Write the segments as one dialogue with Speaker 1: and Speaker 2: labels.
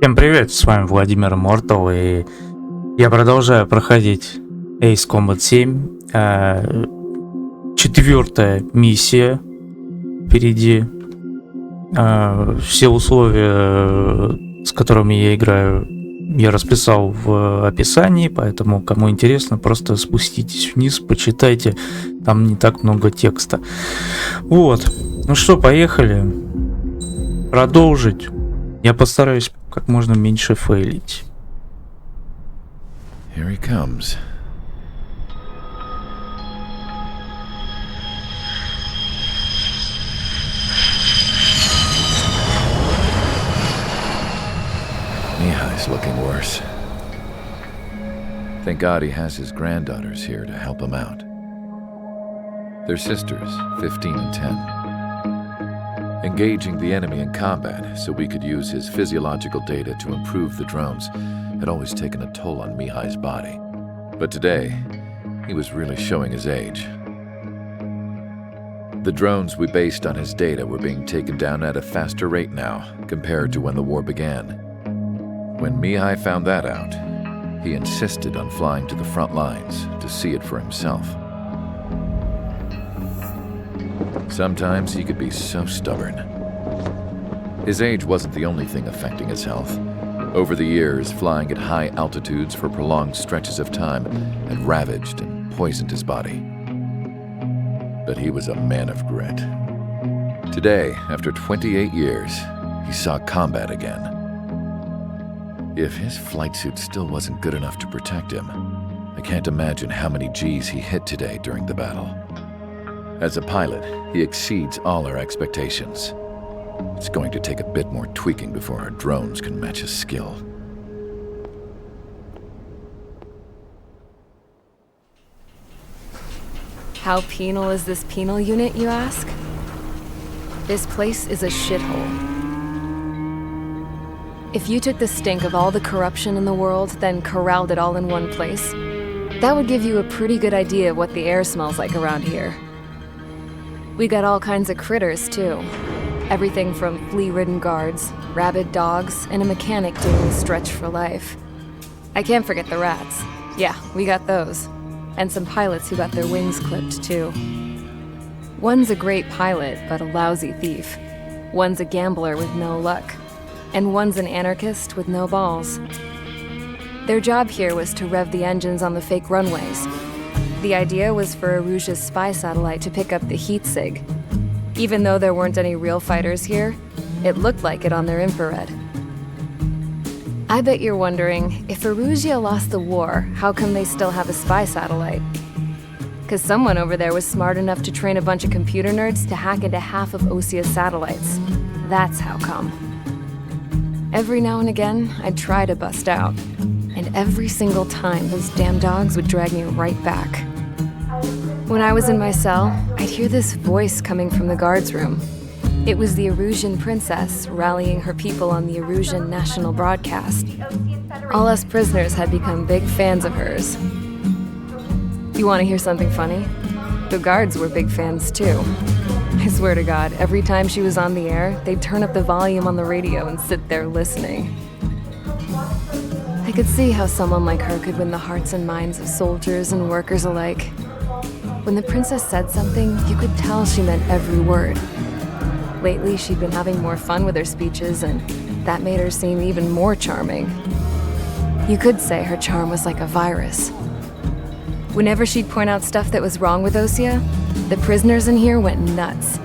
Speaker 1: Всем привет, с вами Владимир Мортал, и я продолжаю проходить Ace Combat 7. Четвертая миссия впереди. Все условия, с которыми я играю, я расписал в описании, поэтому, кому интересно, просто спуститесь вниз, почитайте, там не так много текста. Вот, ну что, поехали. Продолжить. Я постараюсь как можно меньше фейлить.
Speaker 2: Here he comes. Mihai's looking worse. Thank God he has his granddaughters here to help him out. They're sisters, 15 and 10. Engaging the enemy in combat so we could use his physiological data to improve the drones had always taken a toll on Mihai's body. But today, he was really showing his age. The drones we based on his data were being taken down at a faster rate now compared to when the war began. When Mihai found that out, he insisted on flying to the front lines to see it for himself. Sometimes he could be so stubborn. His age wasn't the only thing affecting his health. Over the years, flying at high altitudes for prolonged stretches of time had ravaged and poisoned his body. But he was a man of grit. Today, after 28 years, he saw combat again. If his flight suit still wasn't good enough to protect him, I can't imagine how many G's he hit today during the battle. As a pilot, he exceeds all our expectations. It's going to take a bit more tweaking before our drones can match his skill.
Speaker 3: How penal is this penal unit, you ask? This place is a shithole. If you took the stink of all the corruption in the world, then corralled it all in one place, that would give you a pretty good idea of what the air smells like around here. We got all kinds of critters, too. Everything from flea-ridden guards, rabid dogs, and a mechanic doing the stretch for life. I can't forget the rats. Yeah, we got those. And some pilots who got their wings clipped, too. One's a great pilot, but a lousy thief. One's a gambler with no luck. And one's an anarchist with no balls. Their job here was to rev the engines on the fake runways. The idea was for Aruja's spy satellite to pick up the heat sig. Even though there weren't any real fighters here, it looked like it on their infrared. I bet you're wondering, if Aruja lost the war, how come they still have a spy satellite? 'Cause someone over there was smart enough to train a bunch of computer nerds to hack into half of Osia's satellites. That's how come. Every now and again, I'd try to bust out. And every single time, those damn dogs would drag me right back. When I was in my cell, I'd hear this voice coming from the guards room. It was the Arusian princess rallying her people on the Arusian national broadcast. All us prisoners had become big fans of hers. You want to hear something funny? The guards were big fans too. I swear to God, every time she was on the air, they'd turn up the volume on the radio and sit there listening. I could see how someone like her could win the hearts and minds of soldiers and workers alike. When the princess said something, you could tell she meant every word. Lately, she'd been having more fun with her speeches, and that made her seem even more charming. You could say her charm was like a virus. Whenever she'd point out stuff that was wrong with Osia, the prisoners in here went nuts.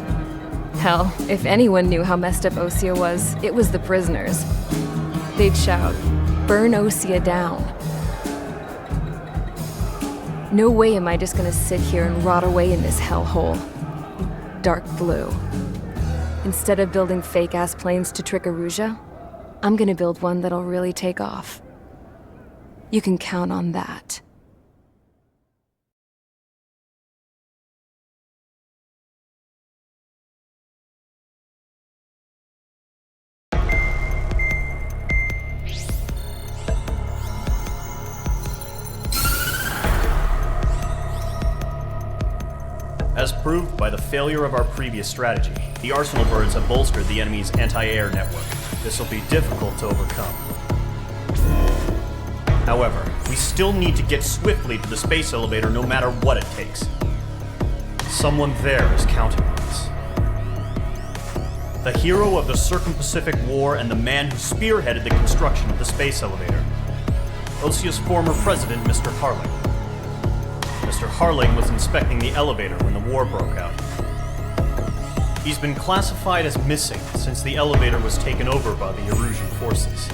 Speaker 3: Hell, if anyone knew how messed up Osia was, it was the prisoners. They'd shout, "Burn Osia down." No way am I just gonna sit here and rot away in this hellhole. Dark blue. Instead of building fake-ass planes to trick Aruja, I'm gonna build one that'll really take off. You can count on that.
Speaker 4: As proved by the failure of our previous strategy, the Arsenal birds have bolstered the enemy's anti-air network. this will be difficult to overcome. However, we still need to get swiftly to the space elevator no matter what it takes. Someone there is counting on us. The hero of the Circum-Pacific War and the man who spearheaded the construction of the space elevator. Osia's former president, Mr. Harling. Mr. Harling was inspecting the elevator when the war broke out. He's been classified as missing since the elevator was taken over by the Erusian forces.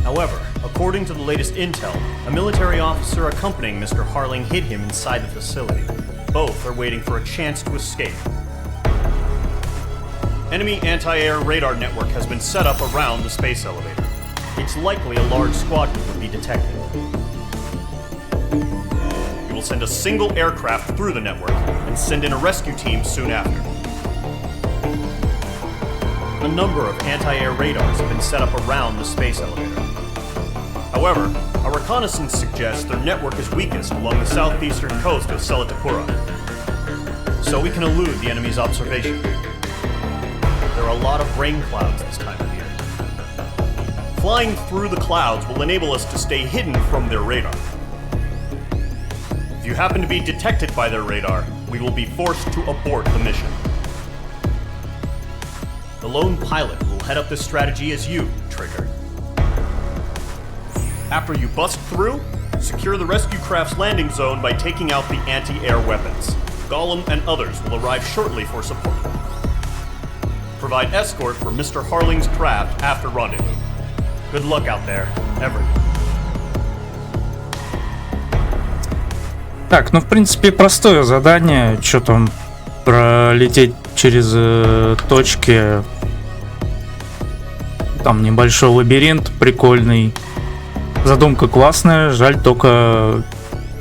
Speaker 4: However, according to the latest intel, a military officer accompanying Mr. Harling hid him inside the facility. Both are waiting for a chance to escape. Enemy anti-air radar network has been set up around the space elevator. It's likely a large squadron would be detected. We will send a single aircraft through the network and send in a rescue team soon after. A number of anti-air radars have been set up around the space elevator. However, our reconnaissance suggests their network is weakest along the southeastern coast of Selatakura, so we can elude the enemy's observation. There are a lot of rain clouds this time of year. Flying through the clouds will enable us to stay hidden from their radar. If you happen to be detected by their radar, we will be forced to abort the mission. The lone pilot will head up this strategy as you, Trigger. After you bust through, secure the rescue craft's landing zone by taking out the anti-air weapons. Gollum and others will arrive shortly for support. Provide escort for Mr. Harling's craft after rendezvous. Good luck out there, everyone.
Speaker 1: Так, ну в принципе простое задание. Что там пролететь через точки. Там небольшой лабиринт прикольный. Задумка классная, жаль только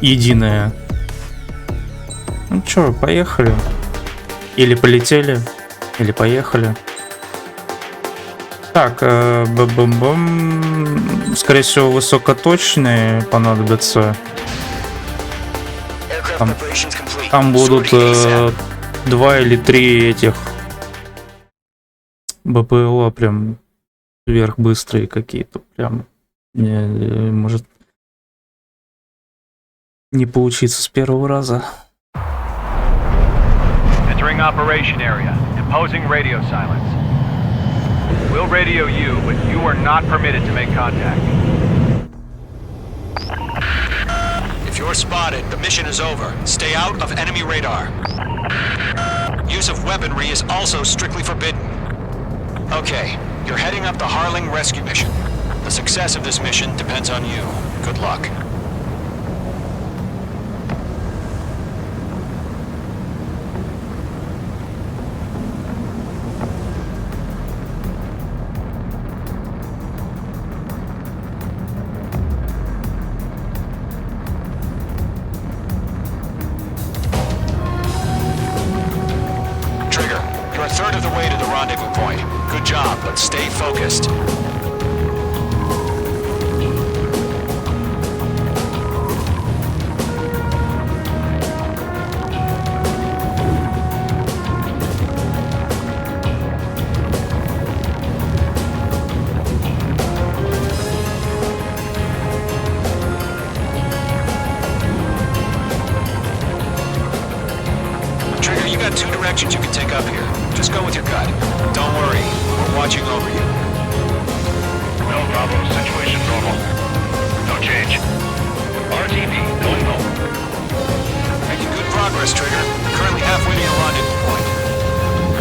Speaker 1: единая. Ну чё, поехали. Или полетели, или поехали. Так, бам-бам-бам. Скорее всего, высокоточные понадобятся. Там будут 2 или 3 этих БПЛА прям сверхбыстрые какие-то. Прям может не получиться с первого раза.
Speaker 5: Entering operation area. Imposing radio silence. We'll radio you, but you are not permitted to make contact.
Speaker 6: If you're spotted, the mission is over. Stay out of enemy radar. Use of weaponry is also strictly forbidden. Okay, you're heading up the Harling rescue mission. The success of this mission depends on you. Good luck. You're a third of the way to the rendezvous point. Good job, but stay focused. Trigger, you got 2 directions you can take up here. Just go with your gut. Don't worry, we're watching over you.
Speaker 5: No problem. Situation normal. No change. RTB going home.
Speaker 6: Making good progress, Trigger. Currently halfway to your rendezvous point.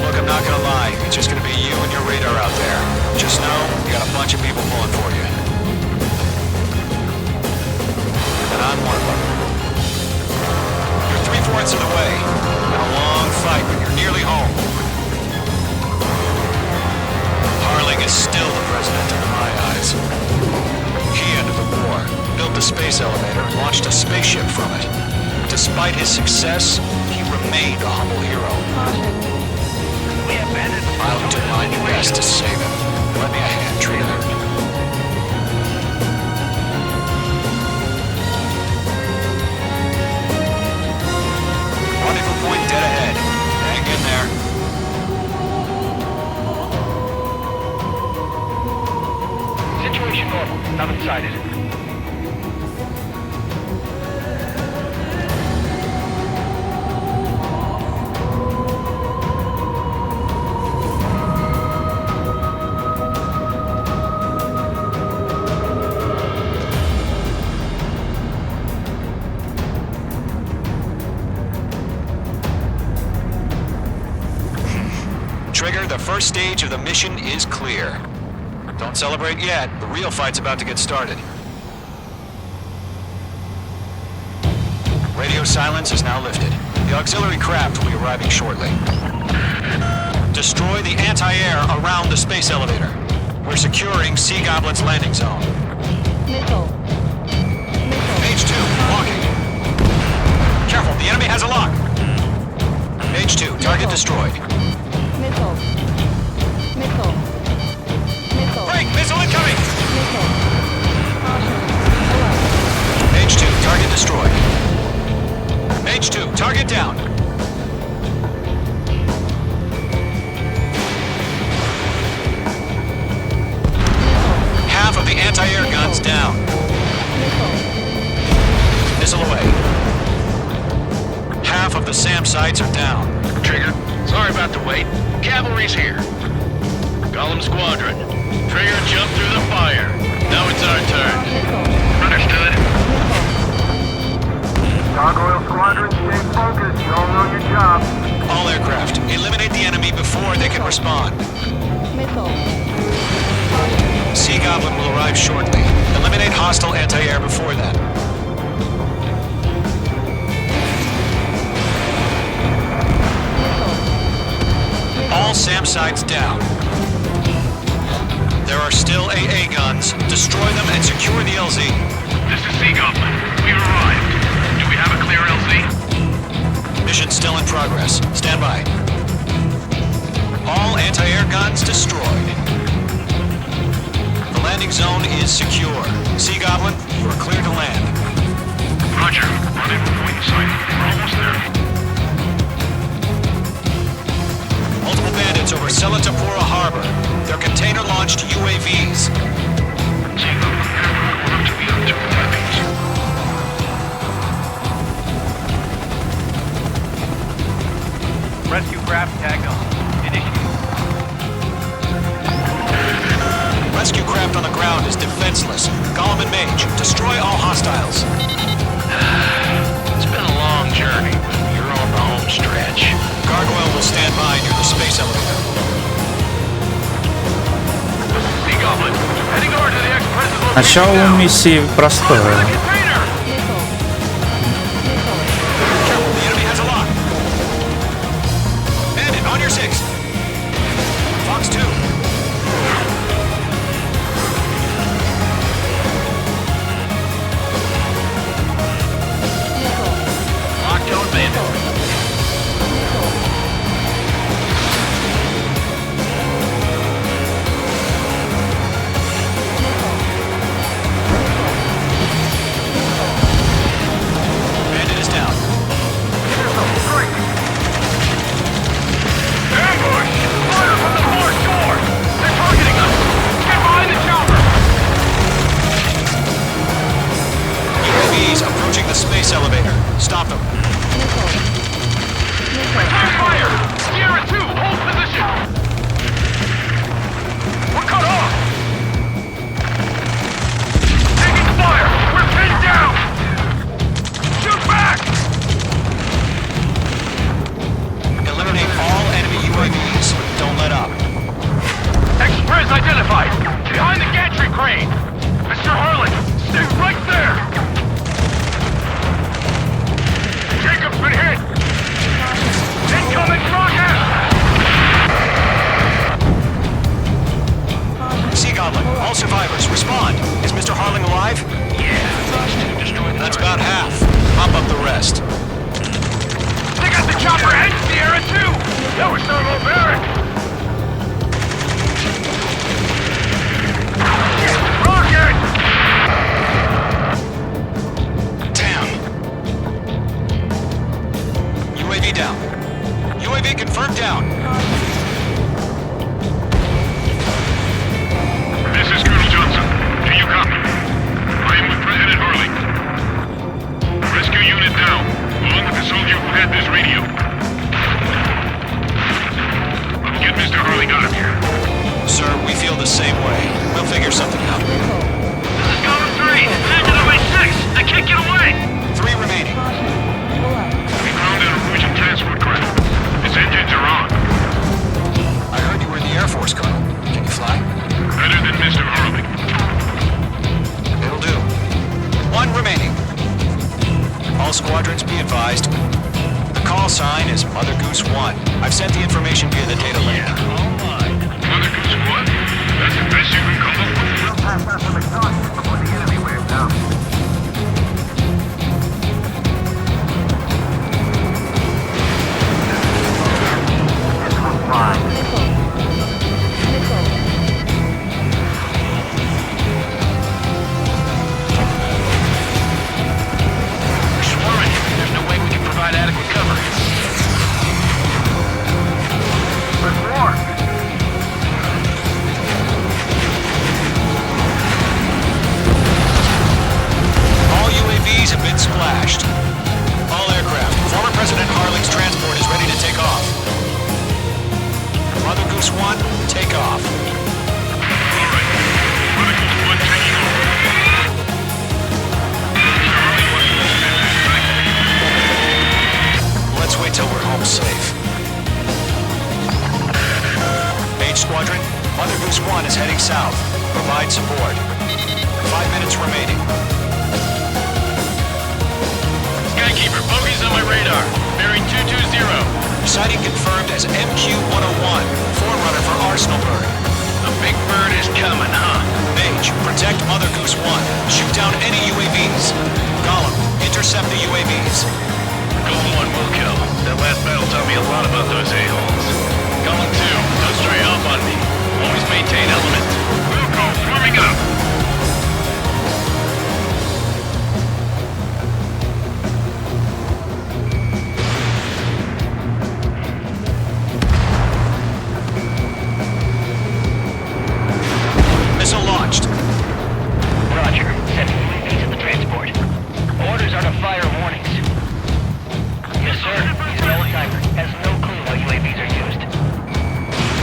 Speaker 6: Look, I'm not gonna lie. It's just gonna be you and your radar out there. Just know, you got a bunch of people pulling for you. And I'm one of them. You're 3/4 of the way. Been a long fight, but you're nearly home. Harling is still the president in my eyes. He ended the war, built the space elevator, and launched a spaceship from it. Despite his success, he remained a humble hero. I'll do my best to save him. Lend me a hand, Trigger. Rendezvous point dead ahead. Hang in there.
Speaker 5: Situation normal. Nothing sighted.
Speaker 6: Trigger, the first stage of the mission is clear. Don't celebrate yet. The real fight's about to get started. Radio silence is now lifted. The auxiliary craft will be arriving shortly. Destroy the anti-air around the space elevator. We're securing Sea Goblin's landing zone.
Speaker 3: Missile.
Speaker 6: Page 2, walking. Careful, the enemy has a lock. Page 2, target destroyed.
Speaker 3: Missile. Missile. Missile.
Speaker 6: Break! Missile incoming!
Speaker 3: Missile. Caution. Alert.
Speaker 6: Page 2, target destroyed. Page 2, target down. Half of the anti-air guns down. Missile away. Half of the SAM sites are down.
Speaker 5: Trigger, sorry about the wait. Cavalry's here. Golem Squadron. Trigger jumped through the fire. Now it's our turn. Understood.
Speaker 7: Gargoyle Squadron, stay focused. You all know your job.
Speaker 6: All aircraft, eliminate the enemy before they can respond.
Speaker 3: Missile.
Speaker 6: Sea Goblin will arrive shortly. Eliminate hostile anti-air before then. All SAM sites down. There are still AA guns. Destroy them and secure the LZ.
Speaker 5: This is Sea Goblin. We've arrived. Do we have a clear LZ?
Speaker 6: Mission still in progress. Stand by. All anti-air guns destroyed. The landing zone is secure. Sea Goblin, you are clear to land.
Speaker 5: Roger. Rendezvous point sighted. We're almost there.
Speaker 6: Multiple bandits over Selatapura Harbor. They're container-launched UAVs.
Speaker 5: Sea Goblin, we're up to the other two attackers. Rescue craft tagged on. Initiate.
Speaker 6: Rescue craft on the ground is defenseless. Golem and Mage, destroy all hostiles.
Speaker 5: It's been a long journey, but you're on the home stretch.
Speaker 6: Gargoyle will stand by near the space elevator.
Speaker 5: Sea Goblin, heading over to the ex-president's location
Speaker 1: Начало
Speaker 5: now.
Speaker 1: миссии простое.
Speaker 5: Container!
Speaker 6: Careful, the enemy has a lock. Bandit, on your 6. Fox 2.
Speaker 5: Locked-on bandit.
Speaker 6: Bandit is down.
Speaker 5: Ambush! Fire from the fourth door! They're targeting us! Get behind the chopper!
Speaker 6: UAVs approaching the space elevator. Stop them.
Speaker 5: Return fire! Sierra 2, hold position! We're cut off! Taking fire! We're pinned down! Shoot back!
Speaker 6: Eliminate all enemy UAVs. Don't let up.
Speaker 5: Express identified! Behind the gantry crane! Mr. Harlan, stay right there! Jacob's been hit! Incoming rocket!
Speaker 6: Sea Goblin, all survivors, respond. Is Mr. Harling alive? That's about half. Pop up the rest.
Speaker 5: They got the chopper and Sierra 2! That was thermobaric! Rocket!
Speaker 6: Damn. UAV down. UAV confirmed down.
Speaker 5: This is Colonel Johnson.
Speaker 6: same way. We'll figure something out.
Speaker 5: This is Golem 3. Engine on my 6. I can't get away.
Speaker 6: 3 remaining.
Speaker 5: We grounded a Norwegian transport craft. Its engines are on.
Speaker 6: I heard you were in the Air Force, Colonel. Can you fly?
Speaker 5: Better than Mr. Harley.
Speaker 6: It'll do. 1 remaining. All squadrons be advised. The call sign is Mother Goose 1. I've sent the information via the data link.
Speaker 5: All mine. Mother Goose what? That's the best you can come up with?
Speaker 7: We'll pass out some exhaust before the enemy waves down. This one's fine.
Speaker 5: We're swarming. There's no way we can provide adequate cover.
Speaker 7: There's more.
Speaker 6: All UAVs have been splashed. All aircraft. Former President Harling's transport is ready to take off. Mother Goose 1, take off.
Speaker 5: All right. Mother Goose 1 taking off. Mr. Harley wants to spend that night.
Speaker 6: Let's wait till we're home safe. H Squadron, Mother Goose 1 is heading south. Provide support. 5 minutes remaining.
Speaker 5: Skykeeper, bogeys on my radar. Bearing 220.
Speaker 6: Sighting confirmed as MQ-101, forerunner for Arsenal Bird.
Speaker 5: The big bird is coming, huh?
Speaker 6: Mage, protect Mother Goose 1. Shoot down any UAVs. Gollum, intercept the UAVs.
Speaker 5: Golem 1 will kill. That last battle taught me a lot about those a-holes. Golem 2, don't stray off on me. Always maintain element. We'll go swarming up.
Speaker 6: Missile launched.
Speaker 8: Roger. Sending UAVs to the transport. Orders are to fire warnings. Yes, sir. He's an old-timer. Has no clue how UAVs are used.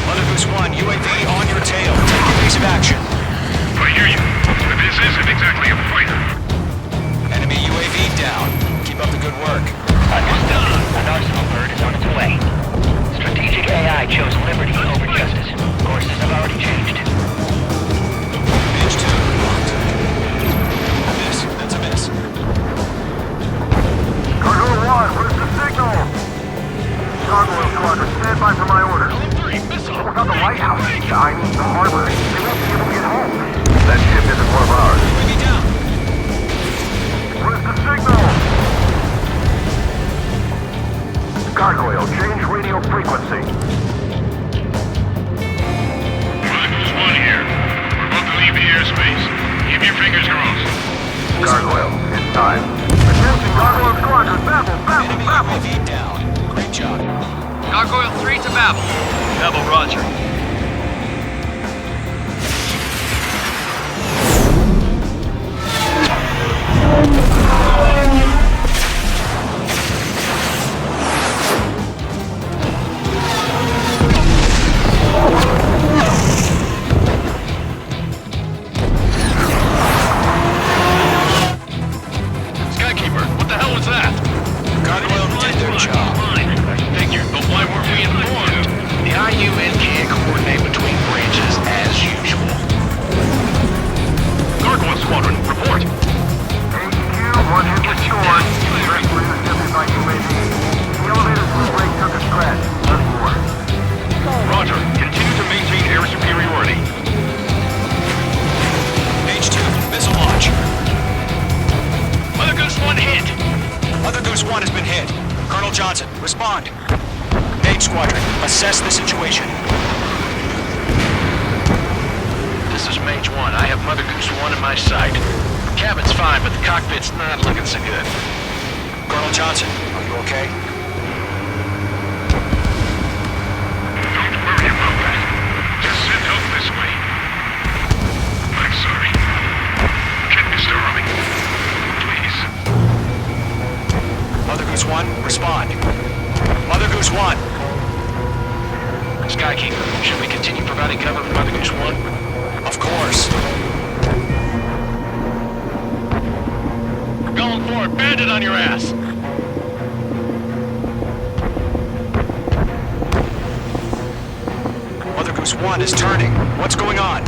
Speaker 6: Mother Goose 1, UAV on your tail. Take evasive action.
Speaker 5: I hear you. But this isn't exactly a fighter.
Speaker 6: Enemy UAV down. Keep up the good work.
Speaker 8: Understood. An Arsenal bird is on its way. Strategic AI chose liberty over justice. Courses have already changed.
Speaker 6: Page 2, locked. Miss. That's a miss.
Speaker 7: Cargo 1, where's the signal? Cargo Squadron, stand by for my order.
Speaker 5: Golem 3, missile.
Speaker 7: What about the lighthouse? I mean, the harbor. They won't be able to get home. That ship isn't one of ours.
Speaker 6: UAV down.
Speaker 7: Where's the signal? Gargoyle, change radio frequency.
Speaker 5: Mother Goose 1 here. We're about to leave the airspace. Keep your fingers crossed.
Speaker 7: Gargoyle, it's time. Attention, Gargoyle Squadron, babble, babble,
Speaker 6: Enemy
Speaker 7: babble.
Speaker 6: UAV down. Great job.
Speaker 5: Gargoyle 3 to Babel. Babel, roger. Skykeeper, what the hell was that?
Speaker 6: Gargoyle did their job.
Speaker 5: Figured, but why weren't we informed? The IUN can't coordinate between branches as usual. Gargoyle Squadron, report.
Speaker 7: HQ, one hit restored. Rest was intercepted by UAV. The elevator's blue brake took a scratch. None more.
Speaker 5: Roger, continue to maintain air superiority.
Speaker 6: Page 2, missile launch.
Speaker 5: Mother Goose 1 hit.
Speaker 6: Mother Goose 1 has been hit. Colonel Johnson, respond. H Squadron, assess the situation.
Speaker 5: This is Mage 1. I have Mother Goose 1 in my sight. Cabin's fine, but the cockpit's not looking so good.
Speaker 6: Colonel Johnson, are you okay?
Speaker 5: Don't worry about that. Just send help this way. I'm sorry. Get Mr. Harley. Please.
Speaker 6: Mother Goose 1, respond. Mother Goose 1.
Speaker 5: Skykeeper, should we continue providing cover for Mother Goose 1? Bandit on your ass!
Speaker 6: Mother Goose 1 is turning. What's going on?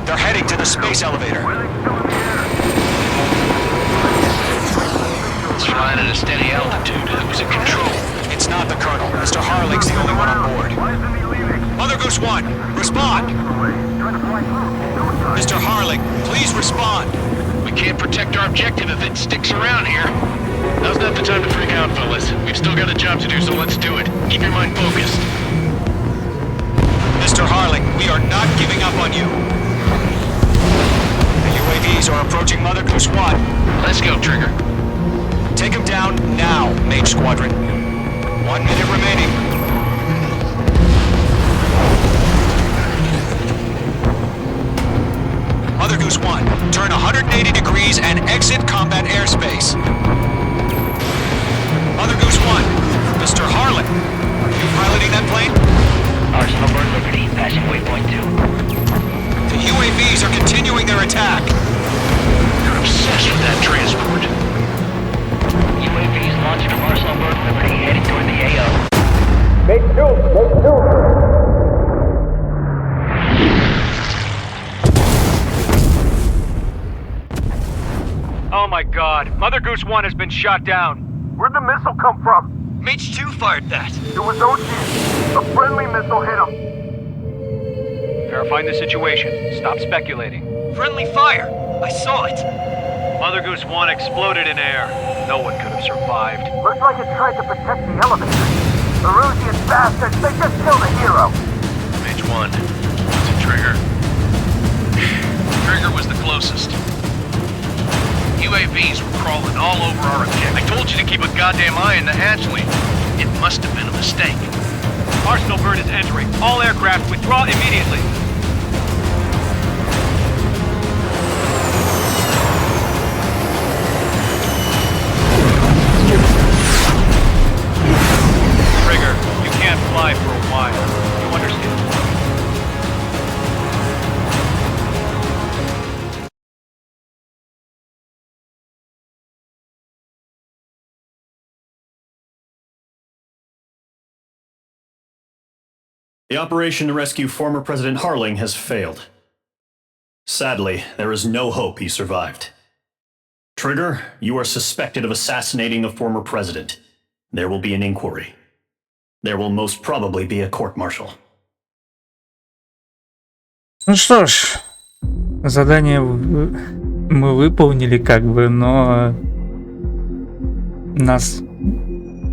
Speaker 6: They're heading to the space elevator.
Speaker 5: It's flying at a steady altitude. Who's in control?
Speaker 6: It's not the Colonel. Mr. Harling's the only one on board. Mother Goose 1, respond! Mr. Harling, please respond!
Speaker 5: We can't protect our objective if it sticks around here. Now's not the time to freak out, fellas. We've still got a job to do, so let's do it. Keep your mind focused.
Speaker 6: Mr. Harling, we are not giving up on you. The UAVs are approaching Mother Goose 1.
Speaker 5: Let's go, Trigger.
Speaker 6: Take him down now, Mage Squadron. 1 minute remaining. Mother Goose 1, turn 180 degrees and exit combat airspace. Mother Goose 1, Mr. Harling, are you piloting that plane?
Speaker 8: Arsenal Bird Liberty, passing waypoint 2.
Speaker 6: The UAVs are continuing their attack.
Speaker 5: You're obsessed with that transport.
Speaker 8: UAVs launched from Arsenal Bird Liberty, heading toward the AO.
Speaker 9: Oh my god, Mother Goose 1 has been shot down.
Speaker 7: Where'd the missile come from?
Speaker 6: Mage 2 fired that.
Speaker 7: It was OG. A friendly missile hit him.
Speaker 9: Verifying the situation. Stop speculating.
Speaker 6: Friendly fire. I saw it.
Speaker 9: Mother Goose 1 exploded in air. No one could have survived.
Speaker 7: Looks like it tried to protect the elevator. The Rusian bastards, they just killed a hero.
Speaker 5: Mage 1. It's a Trigger. Trigger was the closest. UAVs were crawling all over our objective. I told you to keep a goddamn eye on the hatchling. It must have been a mistake.
Speaker 9: Arsenal Bird is entering. All aircraft withdraw immediately. Trigger, you can't fly for a while. You understand?
Speaker 4: The operation to rescue former President Harling has failed. Sadly, there is no hope he survived. Trigger, you are suspected of assassinating the former president. There will be an inquiry. There will most probably be a court-martial.
Speaker 1: Ну что ж, задание мы выполнили как бы, но нас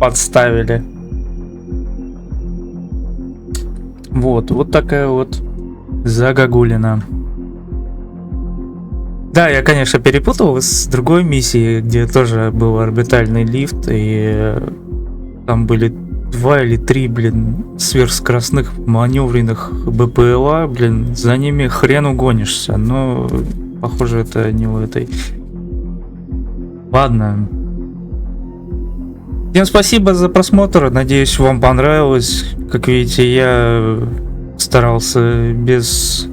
Speaker 1: подставили. Вот такая вот загогулина. Да, я, конечно, перепутал с другой миссией, где тоже был орбитальный лифт, и там были 2 или 3, сверхскоростных маневренных БПЛА, за ними хрен угонишься, но, похоже, это не в этой. Ладно. Всем спасибо за просмотр, надеюсь, вам понравилось. Как видите, я старался без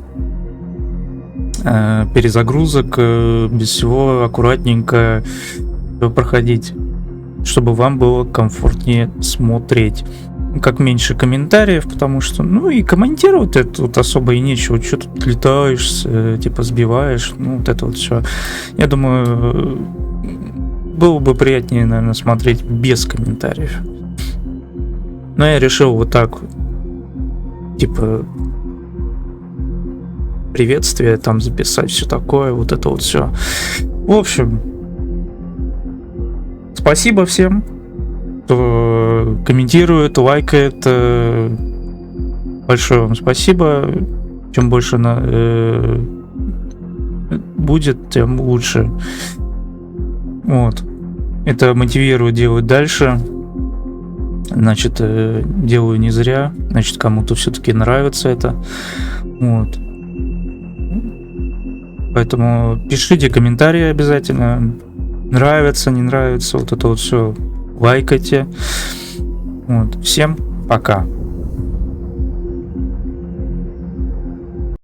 Speaker 1: перезагрузок, без всего, аккуратненько проходить, чтобы вам было комфортнее смотреть. Как меньше комментариев, потому что, и комментировать это тут особо и нечего. Что тут летаешь, типа сбиваешь, вот это вот все. Я думаю, было бы приятнее, наверное, смотреть без комментариев. Но я решил вот так, типа, приветствие там записать, все такое, вот это вот все. В общем, спасибо всем, кто комментирует, лайкает. Большое вам спасибо. Чем больше будет, тем лучше. Вот. Это мотивирует делать дальше. Значит, делаю не зря. Значит, кому-то все-таки нравится это. Вот. Поэтому пишите комментарии обязательно. Нравится, не нравится. Вот это вот все. Лайкайте. Вот. Всем пока.